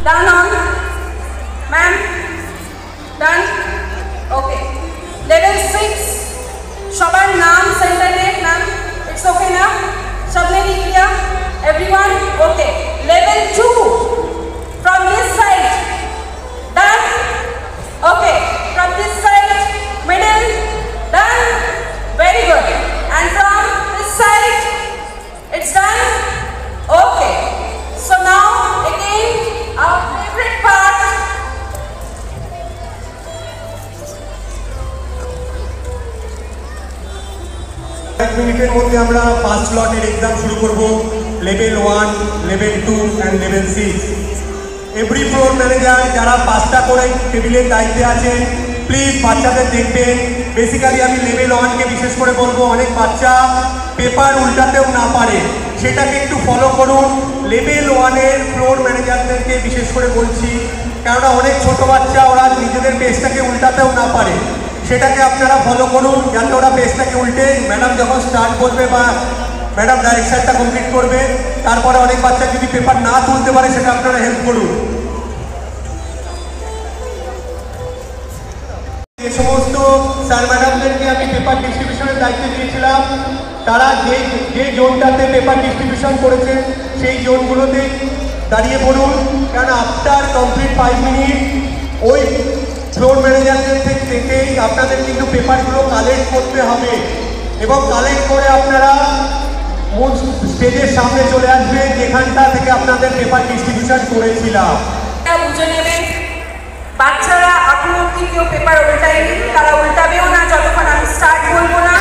Done on? Ma'am? Done? Okay. Level 6. সবার নাম centre name ma'am it's okay না सबने लिख लिया everyone okay level 2 from this side done okay from this side middle done very good and from this side it's done okay so now again our favorite part एक मिनटेर मध्य আমরা first লটের exam শুরু করব level 1 level 2 and level 6 every floor manager যারা পাঁচটা করে টেবিলের দায়িত্বে আছেন প্লিজ বাচ্চাদের দেখবেন বেসিক্যালি আমি লেভেল 1 কে বিশেষ করে বলবো অনেক বাচ্চা পেপার উল্টাতেও না পারে সেটাকে একটু ফলো করুন লেভেল 1 এর ফ্লোর ম্যানেজারদেরকে বিশেষ করে বলছি কারণ অনেক ছোট বাচ্চা ওরা নিজেদের পেজটাকে উল্টাতেও না পারে সেটাকে আপনারা ফলো করুন যাতে ওরা পেজটাকে উল্টে ম্যাডাম যখন স্টার্ট করবে বা ম্যাডাম ডাইরেকশনটা কমপ্লিট করবে তারপরে অনেক বাচ্চা যদি পেপার না তুলতে পারে সেটা আপনারা হেল্প করুন যে সমস্ত স্যার ম্যাডামদেরকে আমি পেপার ডিস্ট্রিবিউশনের দায়িত্ব দিয়েছিলাম তারা যে জোনটাতে পেপার ডিস্ট্রিবিউশন করেছেন সেই জোনগুলোতে দাঁড়িয়ে পড়ুন কারণ আফটার কমপ্লিট 5 মিনিট ওই ফ্লোর ম্যানেজারদের থেকেই আপনাদের কিন্তু পেপারগুলো কালেক্ট করতে হবে এবং কালেক্ট করে আপনারা মূল স্টেজের সামনে চলে আসবেন যেখানটা থেকে আপনাদের পেপার ডিস্ট্রিবিউশন করেছিলাম বুঝে নেবেন বাচ্চারা এখনো অবধি কেউ পেপার উল্টায়নি তারা উল্টাবেও না যতক্ষণ আমি স্টার্ট বলবো না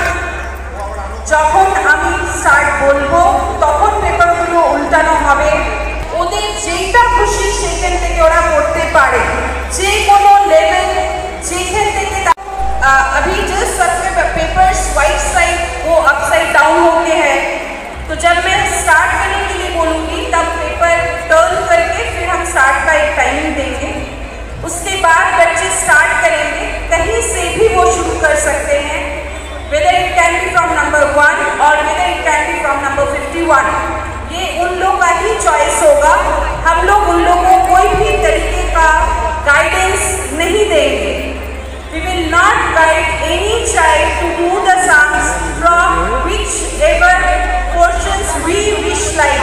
যখন আমি স্টার্ট বলবো তখন পেপারগুলো উল্টানো হবে ওদের যেটা খুশি সেখান থেকে ওরা করতে পারে যে কোনো লেভেল যেখান থেকে अभी जस्ट सबके पेपर्स वाइट साइड वो अप साइड डाउन होते हैं तो जब मैं स्टार्ट करने के लिए बोलूँगी तब पेपर टर्न करके फिर हम स्टार्ट का एक टाइमिंग देंगे उसके बाद बच्चे स्टार्ट करेंगे कहीं से भी वो शुरू कर सकते हैं whether it can be from number 1 or whether it can be from number 51 ये उन लोग का ही चॉइस होगा हम लोग उन लोगों को कोई भी तरीके का गाइडेंस नहीं देंगे we will not guide any child to do the songs from whichever portions we wish like